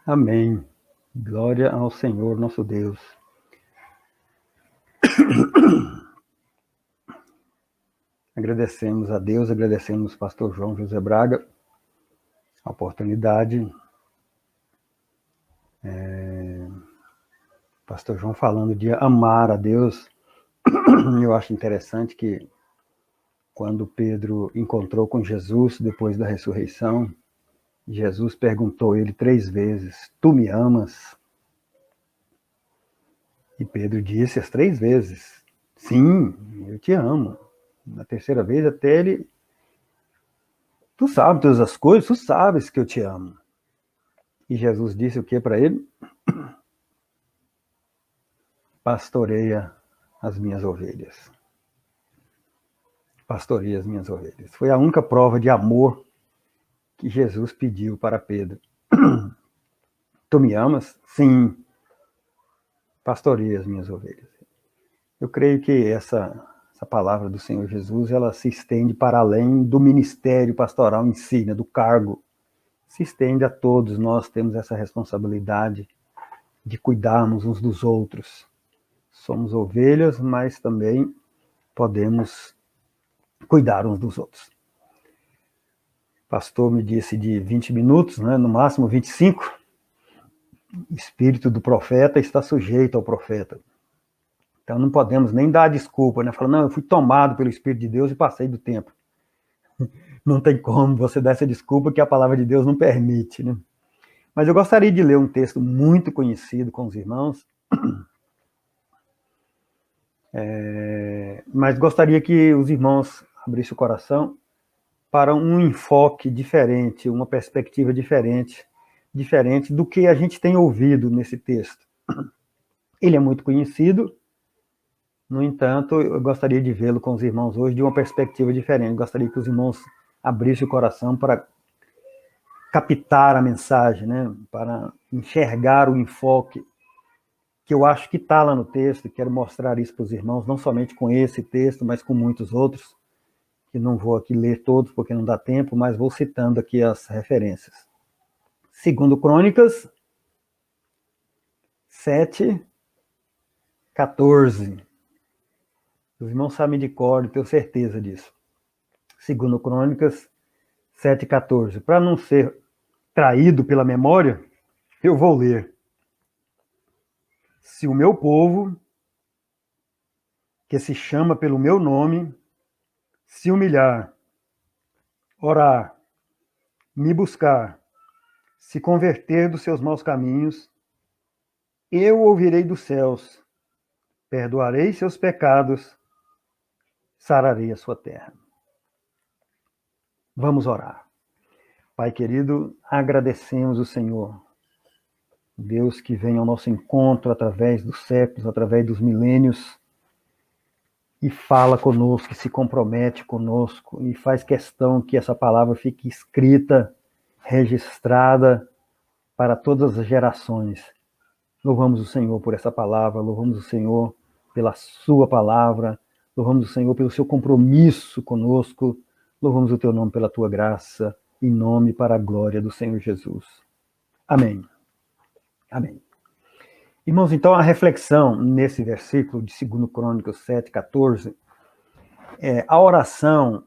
Amém. Glória ao Senhor nosso Deus. Agradecemos a Deus, agradecemos ao pastor João José Braga a oportunidade. Pastor João falando de amar a Deus. Eu acho interessante que quando Pedro encontrou com Jesus depois da ressurreição, Jesus perguntou a ele 3 vezes: tu me amas? E Pedro disse as 3 vezes: sim, eu te amo. Na terceira vez até ele: tu sabes todas as coisas, tu sabes que eu te amo. E Jesus disse o que para ele? Pastoreia as minhas ovelhas. Pastoreia as minhas ovelhas. Foi a única prova de amor que Jesus pediu para Pedro. Tu me amas? Sim. Pastoreia as minhas ovelhas. Eu creio que essa palavra do Senhor Jesus, ela se estende para além do ministério pastoral em si, né, do cargo. Se estende a todos. Nós temos essa responsabilidade de cuidarmos uns dos outros. Somos ovelhas, mas também podemos cuidar uns dos outros. O pastor me disse de 20 minutos, né, no máximo 25. O espírito do profeta está sujeito ao profeta. Então não podemos nem dar desculpa, né? Falar, não, eu fui tomado pelo Espírito de Deus e passei do tempo. Não tem como você dar essa desculpa que a palavra de Deus não permite, né? Mas eu gostaria de ler um texto muito conhecido com os irmãos, mas gostaria que os irmãos abrissem o coração para um enfoque diferente, uma perspectiva diferente do que a gente tem ouvido nesse texto. Ele é muito conhecido, no entanto, eu gostaria de vê-lo com os irmãos hoje de uma perspectiva diferente. Eu gostaria que os irmãos abrissem o coração para captar a mensagem, né? Para enxergar o enfoque que eu acho que está lá no texto. Quero mostrar isso para os irmãos, não somente com esse texto, mas com muitos outros, que não vou aqui ler todos porque não dá tempo, mas vou citando aqui as referências. Segundo Crônicas 7:14. Os irmãos sabem de cor, tenho certeza disso. Segundo Crônicas 7:14. Para não ser traído pela memória, eu vou ler. Se o meu povo, que se chama pelo meu nome, se humilhar, orar, me buscar, se converter dos seus maus caminhos, eu ouvirei dos céus, perdoarei seus pecados, sararei a sua terra. Vamos orar. Pai querido, agradecemos o Senhor, Deus que vem ao nosso encontro através dos séculos, através dos milênios, e fala conosco, se compromete conosco, e faz questão que essa palavra fique escrita, registrada para todas as gerações. Louvamos o Senhor por essa palavra, louvamos o Senhor pela sua palavra, louvamos o Senhor pelo seu compromisso conosco, louvamos o teu nome pela tua graça, em nome para a glória do Senhor Jesus. Amém. Amém. Irmãos, então a reflexão nesse versículo de 2 Crônicas 7:14, a oração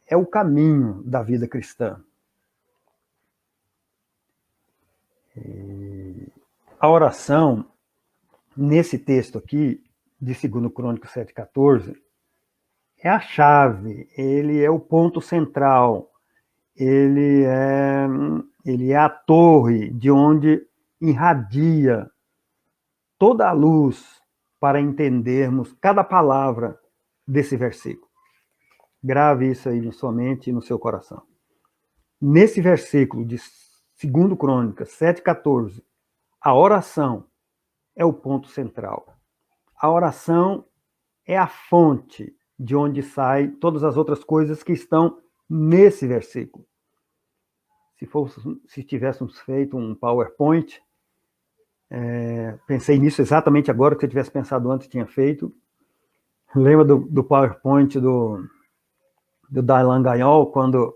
é o caminho da vida cristã. A oração, nesse texto aqui, de 2 Crônicas 7:14, é a chave, ele é o ponto central, ele é a torre de onde irradia toda a luz para entendermos cada palavra desse versículo. Grave isso aí na sua mente e no seu coração. Nesse versículo de 2 Crônicas 7:14, a oração é o ponto central. A oração é a fonte de onde saem todas as outras coisas que estão nesse versículo. Se tivéssemos feito um PowerPoint, pensei nisso exatamente agora, que se eu tivesse pensado antes, tinha feito. Lembra do PowerPoint do Dallagnol, quando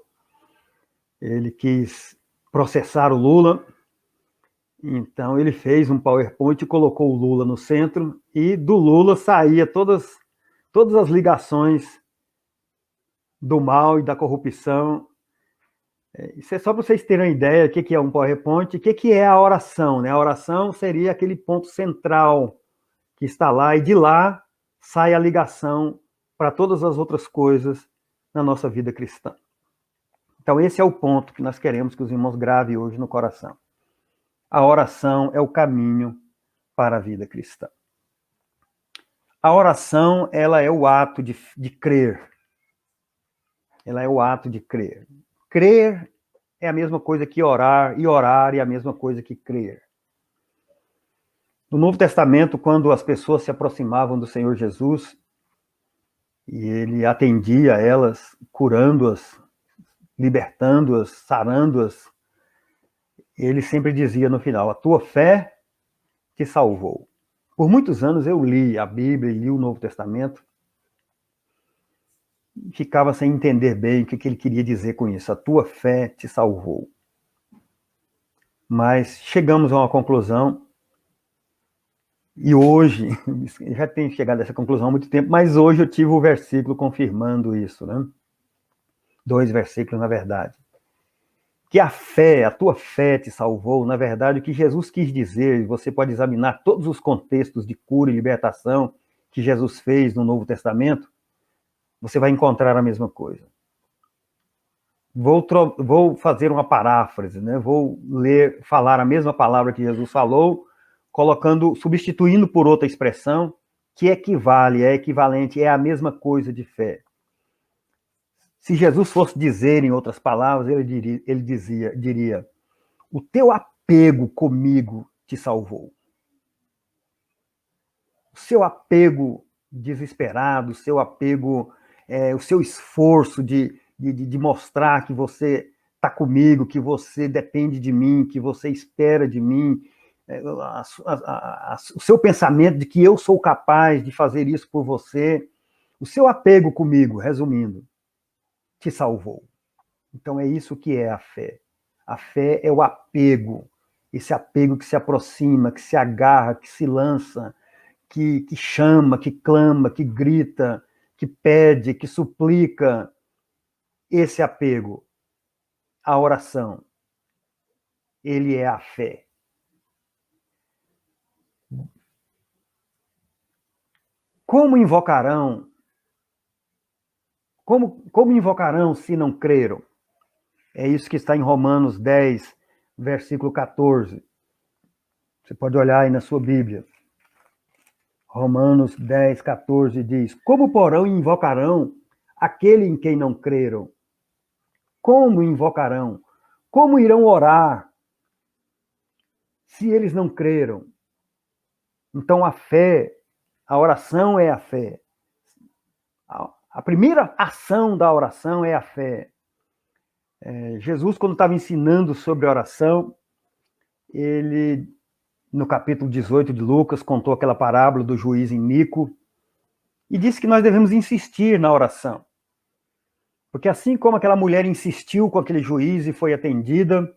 ele quis processar o Lula, Então ele fez um PowerPoint e colocou o Lula no centro, e do Lula saía todas as ligações do mal e da corrupção. Isso é só para vocês terem uma ideia do que é um PowerPoint, o que é a oração, né? A oração seria aquele ponto central que está lá, e de lá sai a ligação para todas as outras coisas na nossa vida cristã. Então esse é o ponto que nós queremos que os irmãos gravem hoje no coração. A oração é o caminho para a vida cristã. A oração, ela é o ato de crer. Ela é o ato de crer. Crer é a mesma coisa que orar, e orar é a mesma coisa que crer. No Novo Testamento, quando as pessoas se aproximavam do Senhor Jesus, e ele atendia elas, curando-as, libertando-as, sarando-as, ele sempre dizia no final: a tua fé te salvou. Por muitos anos eu li a Bíblia e li o Novo Testamento, e ficava sem entender bem o que ele queria dizer com isso. A tua fé te salvou. Mas chegamos a uma conclusão, e hoje, já tenho chegado a essa conclusão há muito tempo, mas hoje eu tive o versículo confirmando isso, né? 2 versículos, na verdade. Que a fé, a tua fé te salvou, na verdade, o que Jesus quis dizer, você pode examinar todos os contextos de cura e libertação que Jesus fez no Novo Testamento, você vai encontrar a mesma coisa. Vou fazer uma paráfrase, né? Vou falar a mesma palavra que Jesus falou, substituindo por outra expressão que equivale, é equivalente, é a mesma coisa de fé. Se Jesus fosse dizer em outras palavras, ele diria: o teu apego comigo te salvou. O seu apego desesperado, o seu apego, o seu esforço de mostrar que você está comigo, que você depende de mim, que você espera de mim, o seu pensamento de que eu sou capaz de fazer isso por você, o seu apego comigo, resumindo, te salvou. Então é isso que é a fé. A fé é o apego, esse apego que se aproxima, que se agarra, que se lança, que chama, que clama, que grita, que pede, que suplica. Esse apego, a oração, ele é a fé. Como invocarão se não creram? É isso que está em Romanos 10, versículo 14. Você pode olhar aí na sua Bíblia. Romanos 10, 14 diz: como, porém, invocarão aquele em quem não creram? Como invocarão? Como irão orar se eles não creram? Então a fé, a oração é a fé. A primeira ação da oração é a fé. Jesus, quando estava ensinando sobre oração, ele, no capítulo 18 de Lucas, contou aquela parábola do juiz iníquo e disse que nós devemos insistir na oração. Porque assim como aquela mulher insistiu com aquele juiz e foi atendida,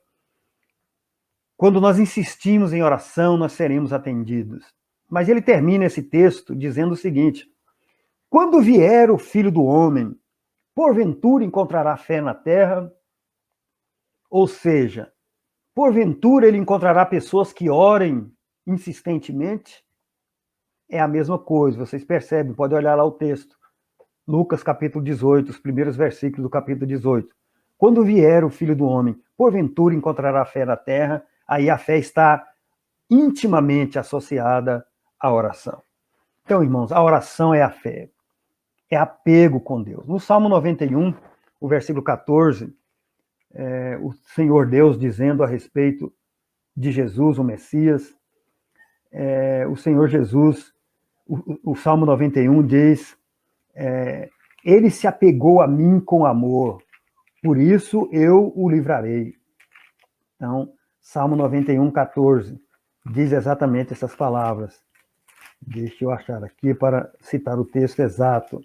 quando nós insistimos em oração, nós seremos atendidos. Mas ele termina esse texto dizendo o seguinte: quando vier o Filho do Homem, porventura encontrará fé na terra? Ou seja, porventura ele encontrará pessoas que orem insistentemente? É a mesma coisa, vocês percebem, pode olhar lá o texto. Lucas capítulo 18, os primeiros versículos do capítulo 18. Quando vier o Filho do Homem, porventura encontrará fé na terra? Aí a fé está intimamente associada à oração. Então, irmãos, a oração é a fé. É apego com Deus. No Salmo 91, o versículo 14, o Senhor Deus dizendo a respeito de Jesus, o Messias, o Senhor Jesus, o Salmo 91 diz: ele se apegou a mim com amor, por isso eu o livrarei. Então, Salmo 91, 14, diz exatamente essas palavras. Deixa eu achar aqui para citar o texto exato.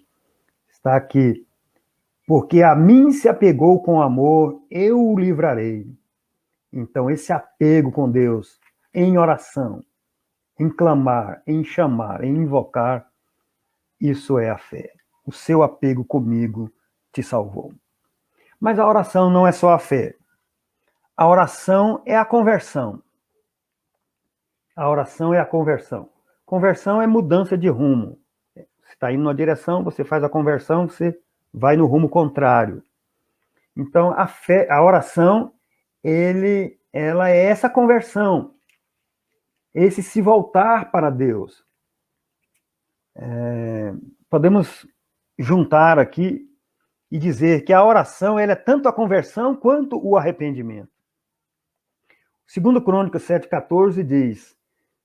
Está aqui: porque a mim se apegou com amor, eu o livrarei. Então, esse apego com Deus em oração, em clamar, em chamar, em invocar, isso é a fé. O seu apego comigo te salvou. Mas a oração não é só a fé. A oração é a conversão. A oração é a conversão. Conversão é mudança de rumo. Você está indo numa direção, você faz a conversão, você vai no rumo contrário. Então, a fé, a oração, ela é essa conversão, esse se voltar para Deus. Podemos juntar aqui e dizer que a oração ela é tanto a conversão quanto o arrependimento. Segundo Crônicas 7,14 diz: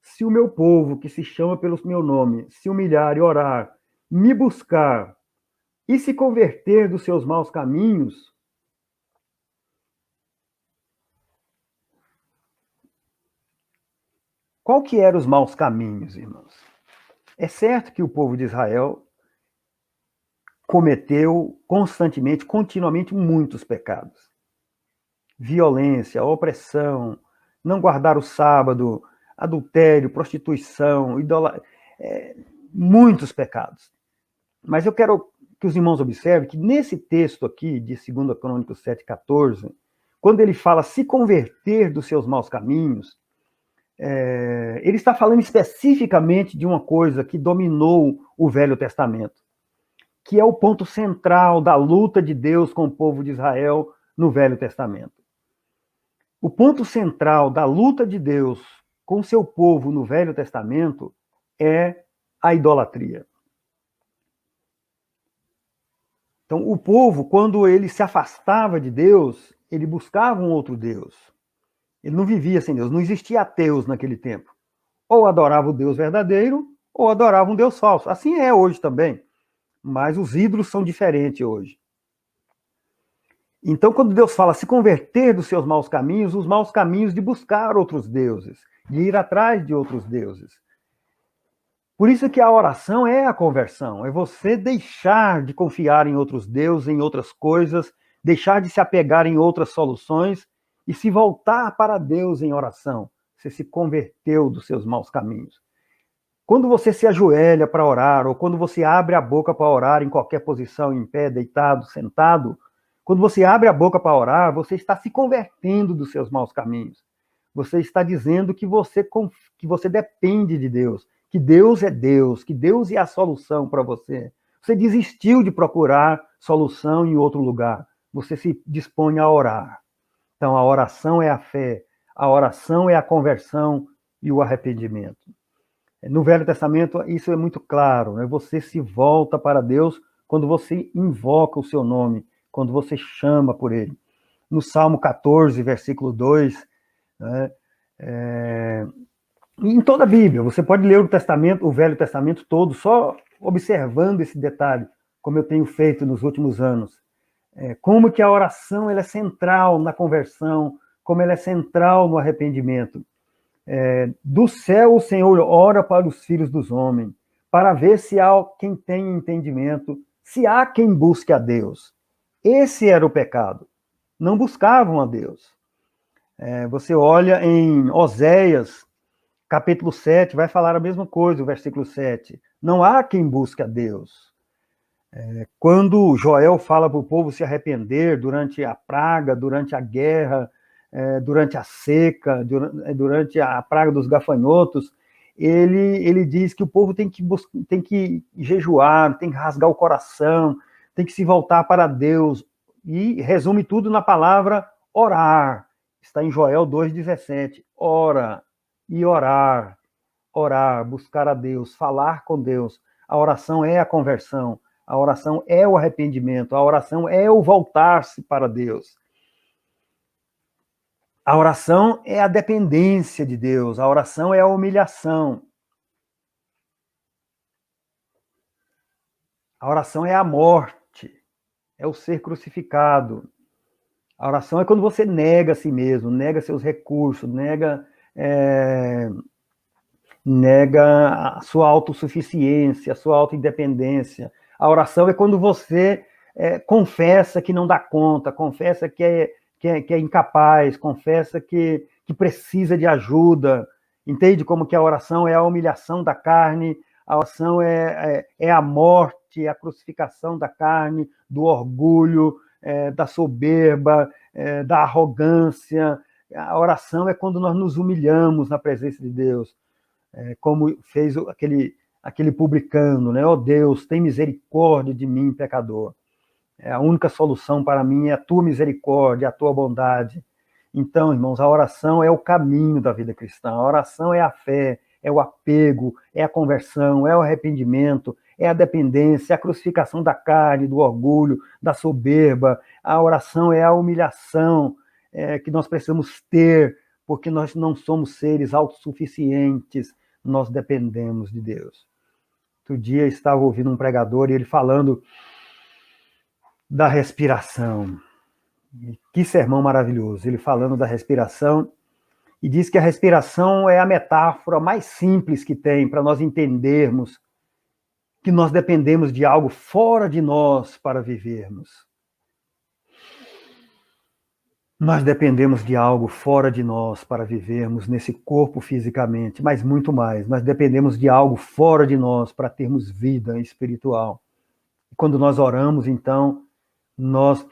se o meu povo, que se chama pelo meu nome, se humilhar e orar, me buscar e se converter dos seus maus caminhos, qual que eram os maus caminhos, irmãos? É certo que o povo de Israel cometeu constantemente, continuamente, muitos pecados. Violência, opressão, não guardar o sábado, adultério, prostituição, muitos pecados. Mas eu quero que os irmãos observem que nesse texto aqui, de 2 Crônicas 7,14, quando ele fala se converter dos seus maus caminhos, ele está falando especificamente de uma coisa que dominou o Velho Testamento, que é o ponto central da luta de Deus com o povo de Israel no Velho Testamento. O ponto central da luta de Deus com seu povo no Velho Testamento é a idolatria. Então, o povo, quando ele se afastava de Deus, ele buscava um outro Deus. Ele não vivia sem Deus, não existia ateus naquele tempo. Ou adorava o Deus verdadeiro, ou adorava um Deus falso. Assim é hoje também. Mas os ídolos são diferentes hoje. Então, quando Deus fala se converter dos seus maus caminhos, os maus caminhos de buscar outros deuses, de ir atrás de outros deuses. Por isso que a oração é a conversão, é você deixar de confiar em outros deuses, em outras coisas, deixar de se apegar em outras soluções e se voltar para Deus em oração. Você se converteu dos seus maus caminhos. Quando você se ajoelha para orar, ou quando você abre a boca para orar em qualquer posição, em pé, deitado, sentado, quando você abre a boca para orar, você está se convertendo dos seus maus caminhos. Você está dizendo que você depende de Deus, que Deus é a solução para você. Você desistiu de procurar solução em outro lugar. Você se dispõe a orar. Então, a oração é a fé, a oração é a conversão e o arrependimento. No Velho Testamento, isso é muito claro, né? Você se volta para Deus quando você invoca o seu nome, quando você chama por ele. No Salmo 14, versículo 2, né? Em toda a Bíblia, você pode ler o Velho Testamento todo, só observando esse detalhe, como eu tenho feito nos últimos anos. Como que a oração ela é central na conversão, como ela é central no arrependimento. Do céu o Senhor ora para os filhos dos homens, para ver se há quem tenha entendimento, se há quem busque a Deus. Esse era o pecado. Não buscavam a Deus. Você olha em Oséias, capítulo 7, vai falar a mesma coisa, o versículo 7. Não há quem busque a Deus. Quando Joel fala para o povo se arrepender durante a praga, durante a guerra, durante a seca, durante a praga dos gafanhotos, ele diz que o povo tem que jejuar, tem que rasgar o coração, tem que se voltar para Deus, e resume tudo na palavra orar. Está em Joel 2,17. Ora e orar, buscar a Deus, falar com Deus. A oração é a conversão, a oração é o arrependimento, a oração é o voltar-se para Deus. A oração é a dependência de Deus, a oração é a humilhação. A oração é a morte, é o ser crucificado. A oração é quando você nega a si mesmo, nega seus recursos, nega a sua autossuficiência, a sua autoindependência. A oração é quando você confessa que não dá conta, confessa que é incapaz, confessa que precisa de ajuda, Entende como que a oração é a humilhação da carne, a oração é a morte, a crucificação da carne, do orgulho, da soberba, da arrogância. A oração é quando nós nos humilhamos na presença de Deus, como fez aquele publicano, né? Oh Deus, tem misericórdia de mim, pecador. A única solução para mim é a tua misericórdia, a tua bondade. Então, irmãos, a oração é o caminho da vida cristã. A oração é a fé, é o apego, é a conversão, é o arrependimento, é a dependência, é a crucificação da carne, do orgulho, da soberba. A oração é a humilhação que nós precisamos ter, porque nós não somos seres autossuficientes, nós dependemos de Deus. Outro dia estava ouvindo um pregador e ele falando da respiração. Que sermão maravilhoso. Ele falando da respiração e diz que a respiração é a metáfora mais simples que tem para nós entendermos que nós dependemos de algo fora de nós para vivermos. Nós dependemos de algo fora de nós para vivermos nesse corpo fisicamente, mas muito mais. Nós dependemos de algo fora de nós para termos vida espiritual. E quando nós oramos, então, nós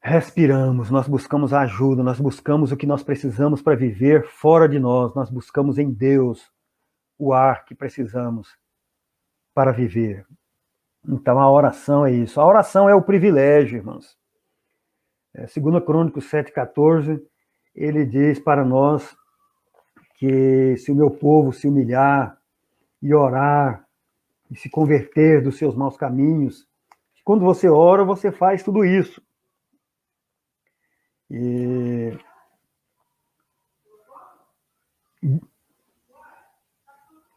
respiramos, nós buscamos ajuda, nós buscamos o que nós precisamos para viver fora de nós buscamos em Deus o ar que precisamos para viver. Então a oração é isso. A oração é o privilégio, irmãos. 2 Crônicos 7,14, ele diz para nós que se o meu povo se humilhar e orar e se converter dos seus maus caminhos, quando você ora, você faz tudo isso. E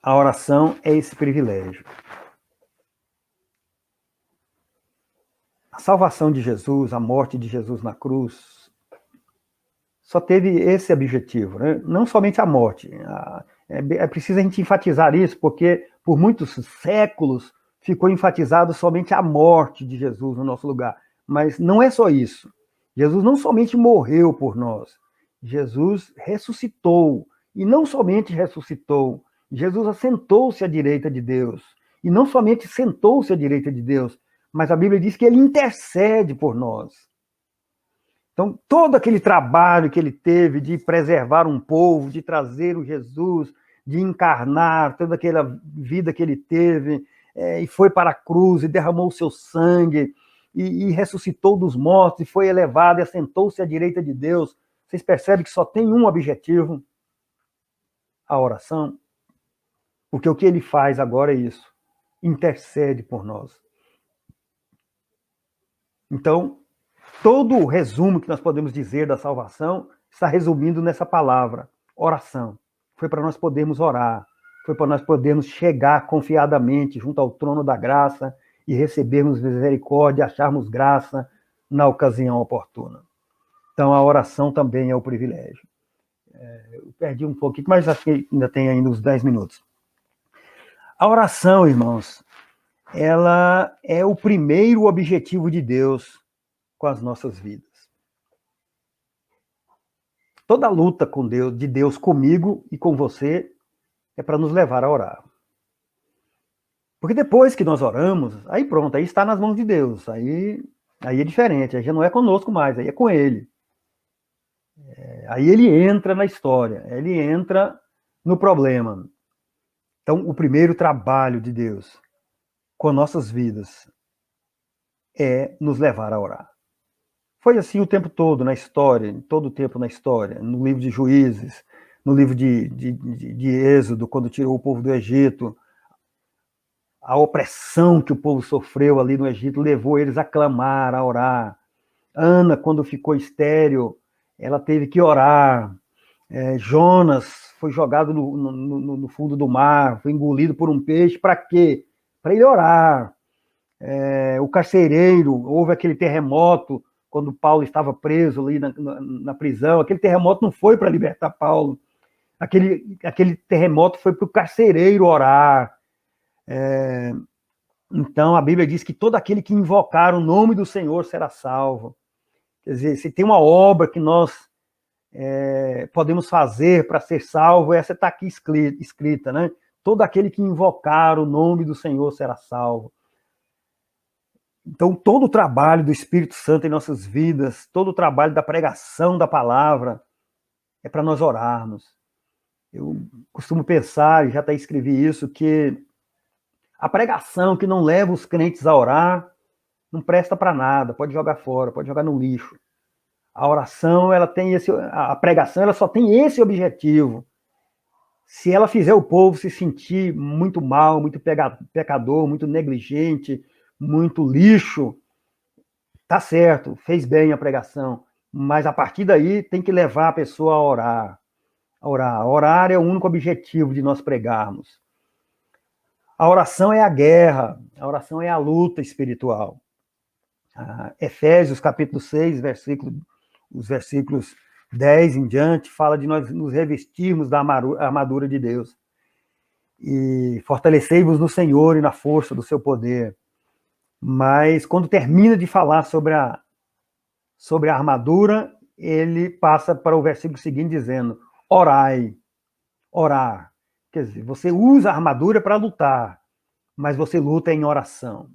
a oração é esse privilégio. A salvação de Jesus, a morte de Jesus na cruz, só teve esse objetivo, né? Não somente a morte. É preciso a gente enfatizar isso, porque por muitos séculos ficou enfatizado somente a morte de Jesus no nosso lugar. Mas não é só isso. Jesus não somente morreu por nós, Jesus ressuscitou. E não somente ressuscitou, Jesus assentou-se à direita de Deus. E não somente sentou-se à direita de Deus, mas a Bíblia diz que ele intercede por nós. Então, todo aquele trabalho que ele teve de preservar um povo, de trazer o Jesus, de encarnar, toda aquela vida que ele teve, e foi para a cruz e derramou o seu sangue, e ressuscitou dos mortos, e foi elevado, e assentou-se à direita de Deus. Vocês percebem que só tem um objetivo? A oração. Porque o que ele faz agora é isso. Intercede por nós. Então, todo o resumo que nós podemos dizer da salvação está resumindo nessa palavra, oração. Foi para nós podermos orar, foi para nós podermos chegar confiadamente junto ao trono da graça e recebermos misericórdia, acharmos graça na ocasião oportuna. Então, a oração também é o privilégio. Eu perdi um pouquinho, mas acho que ainda tem ainda uns 10 minutos. A oração, irmãos, ela é o primeiro objetivo de Deus com as nossas vidas. Toda a luta com Deus, de Deus comigo e com você é para nos levar a orar. Porque depois que nós oramos, aí pronto, aí está nas mãos de Deus. Aí é diferente, aí já não é conosco mais, aí é com Ele. Aí Ele entra na história, Ele entra no problema. Então, o primeiro trabalho de Deus com nossas vidas é nos levar a orar. Foi assim o tempo todo na história, todo o tempo na história, no livro de Juízes, no livro de Êxodo, quando tirou o povo do Egito. A opressão que o povo sofreu ali no Egito levou eles a clamar, a orar. Ana, quando ficou estéril, ela teve que orar. Jonas foi jogado no fundo do mar, foi engolido por um peixe. Para quê? Para ele orar. O carcereiro, houve aquele terremoto, quando Paulo estava preso ali na prisão. Aquele terremoto não foi para libertar Paulo. Aquele terremoto foi para o carcereiro orar. Então, a Bíblia diz que todo aquele que invocar o nome do Senhor será salvo. Quer dizer, se tem uma obra que nós podemos fazer para ser salvo, essa está aqui escrita, né? Todo aquele que invocar o nome do Senhor será salvo. Então, todo o trabalho do Espírito Santo em nossas vidas, todo o trabalho da pregação da palavra, é para nós orarmos. Eu costumo pensar, e já até escrevi isso, que a pregação que não leva os crentes a orar não presta para nada, pode jogar fora, pode jogar no lixo. A oração, ela tem a pregação, ela só tem esse objetivo. Se ela fizer o povo se sentir muito mal, muito pecador, muito negligente, muito lixo, tá certo, fez bem a pregação, mas a partir daí tem que levar a pessoa a orar. Orar é o único objetivo de nós pregarmos. A oração é a guerra, a oração é a luta espiritual. Efésios capítulo 6, os versículos 10 em diante, fala de nós nos revestirmos da armadura de Deus. E fortalecei-vos no Senhor e na força do seu poder. Mas quando termina de falar sobre a armadura, ele passa para o versículo seguinte dizendo, orai, orar. Quer dizer, você usa a armadura para lutar, mas você luta em oração.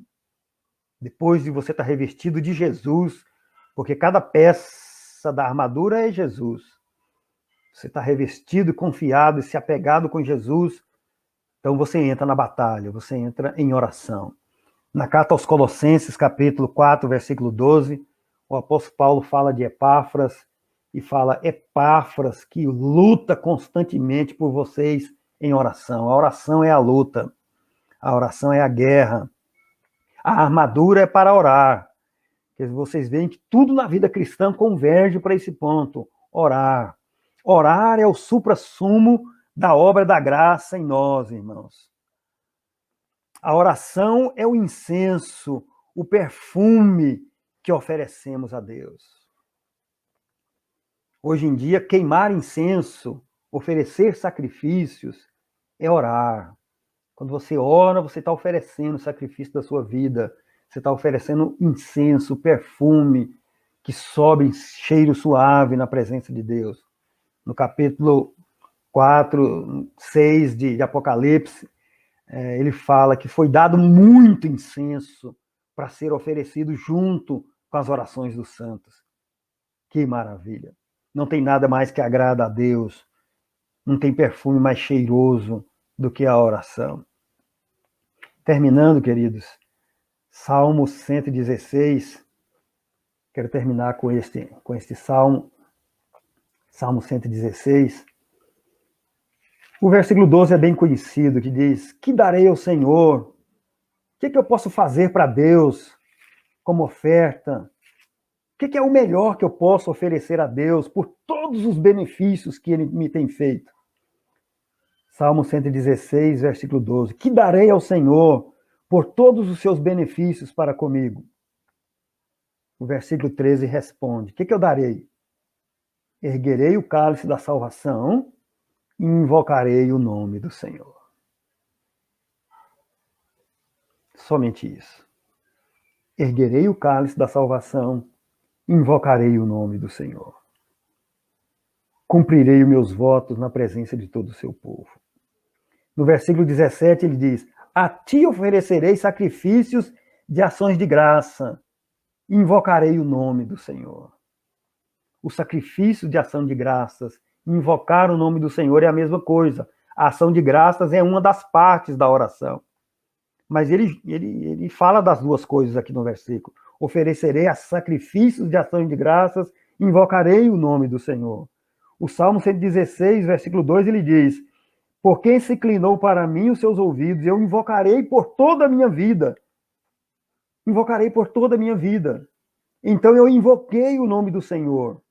Depois de você estar revestido de Jesus, porque cada peça da armadura é Jesus. Você está revestido, confiado e se apegado com Jesus, então você entra na batalha, você entra em oração. Na carta aos Colossenses, capítulo 4, versículo 12, o apóstolo Paulo fala de Epáfras e fala, Epáfras que luta constantemente por vocês em oração. A oração é a luta, a oração é a guerra. A armadura é para orar. Vocês veem que tudo na vida cristã converge para esse ponto, orar. Orar é o suprassumo da obra da graça em nós, irmãos. A oração é o incenso, o perfume que oferecemos a Deus. Hoje em dia, queimar incenso, oferecer sacrifícios, é orar. Quando você ora, você está oferecendo o sacrifício da sua vida. Você está oferecendo incenso, perfume, que sobe em cheiro suave na presença de Deus. No capítulo 4, 6 de Apocalipse, ele fala que foi dado muito incenso para ser oferecido junto com as orações dos santos. Que maravilha! Não tem nada mais que agrada a Deus. Não tem perfume mais cheiroso do que a oração. Terminando, queridos, Salmo 116, quero terminar com este salmo, Salmo 116. O versículo 12 é bem conhecido, que diz, que darei ao Senhor? O que eu posso fazer para Deus como oferta? O que é o melhor que eu posso oferecer a Deus por todos os benefícios que Ele me tem feito? Salmo 116, versículo 12. Que darei ao Senhor por todos os seus benefícios para comigo? O versículo 13 responde, o que eu darei? Erguerei o cálice da salvação e invocarei o nome do Senhor. Somente isso. Erguerei o cálice da salvação e invocarei o nome do Senhor. Cumprirei os meus votos na presença de todo o seu povo. No versículo 17 ele diz, a ti oferecerei sacrifícios de ações de graça, e invocarei o nome do Senhor. O sacrifício de ação de graças, invocar o nome do Senhor é a mesma coisa. A ação de graças é uma das partes da oração. Mas ele fala das duas coisas aqui no versículo. Oferecerei a sacrifícios de ação de graças, invocarei o nome do Senhor. O Salmo 116, versículo 2, ele diz, por quem se inclinou para mim os seus ouvidos, eu invocarei por toda a minha vida. Invocarei por toda a minha vida. Então eu invoquei o nome do Senhor.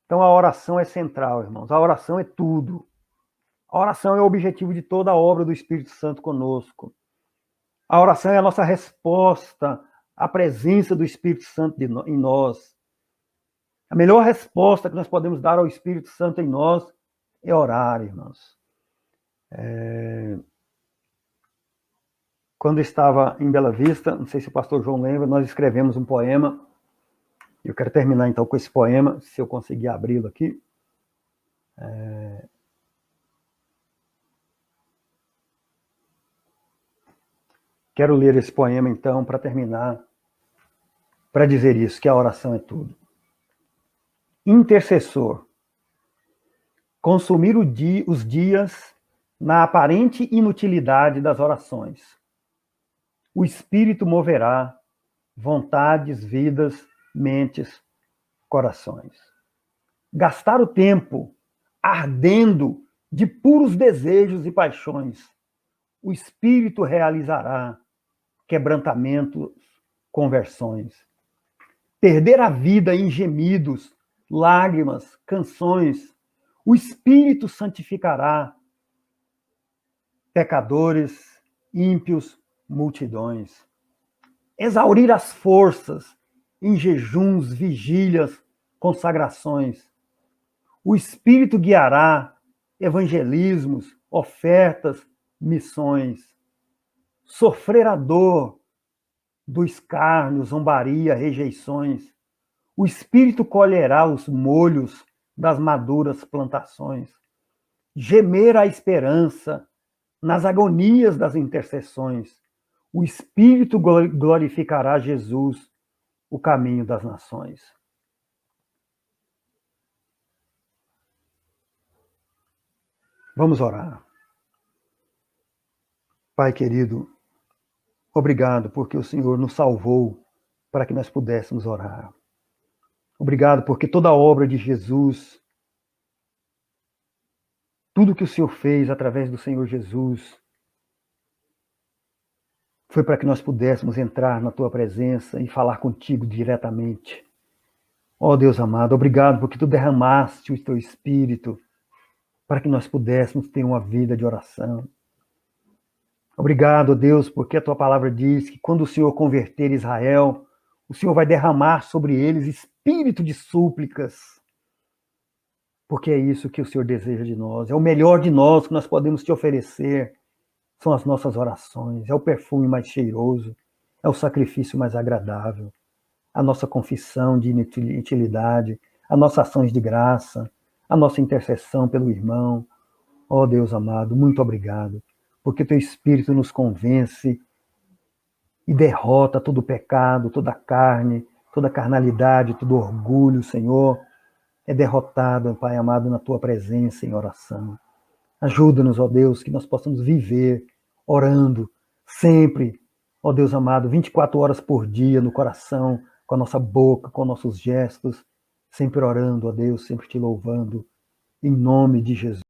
Então a oração é central, irmãos. A oração é tudo. A oração é o objetivo de toda a obra do Espírito Santo conosco. A oração é a nossa resposta à presença do Espírito Santo em nós. A melhor resposta que nós podemos dar ao Espírito Santo em nós é orar, irmãos. Quando eu estava em Bela Vista, não sei se o pastor João lembra, nós escrevemos um poema Eu quero terminar, então, com esse poema, se eu conseguir abri-lo aqui. Quero ler esse poema, então, para terminar, para dizer isso, que a oração é tudo. Intercessor. Consumir os dias na aparente inutilidade das orações. O Espírito moverá vontades, vidas, mentes, corações. Gastar o tempo ardendo de puros desejos e paixões. O Espírito realizará quebrantamentos, conversões. Perder a vida em gemidos, lágrimas, canções. O Espírito santificará pecadores, ímpios, multidões. Exaurir as forças em jejuns, vigílias, consagrações. O Espírito guiará evangelismos, ofertas, missões. Sofrer a dor do escárnio, zombaria, rejeições. O Espírito colherá os molhos das maduras plantações. Gemer a esperança nas agonias das intercessões. O Espírito glorificará Jesus, o caminho das nações. Vamos orar. Pai querido, obrigado porque o Senhor nos salvou para que nós pudéssemos orar. Obrigado porque toda a obra de Jesus, tudo que o Senhor fez através do Senhor Jesus, foi para que nós pudéssemos entrar na tua presença e falar contigo diretamente. Ó Deus amado, obrigado porque tu derramaste o teu Espírito para que nós pudéssemos ter uma vida de oração. Obrigado, Deus, porque a tua palavra diz que quando o Senhor converter Israel, o Senhor vai derramar sobre eles espírito de súplicas. Porque é isso que o Senhor deseja de nós. É o melhor de nós que nós podemos te oferecer. São as nossas orações, é o perfume mais cheiroso, é o sacrifício mais agradável, a nossa confissão de inutilidade, as nossas ações de graça, a nossa intercessão pelo irmão. Ó Deus amado, muito obrigado, porque teu Espírito nos convence e derrota todo o pecado, toda a carne, toda a carnalidade, todo o orgulho, Senhor. É derrotado, Pai amado, na tua presença em oração. Ajuda-nos, ó Deus, que nós possamos viver orando sempre, ó Deus amado, 24 horas por dia no coração, com a nossa boca, com nossos gestos, sempre orando, ó Deus, sempre te louvando, em nome de Jesus.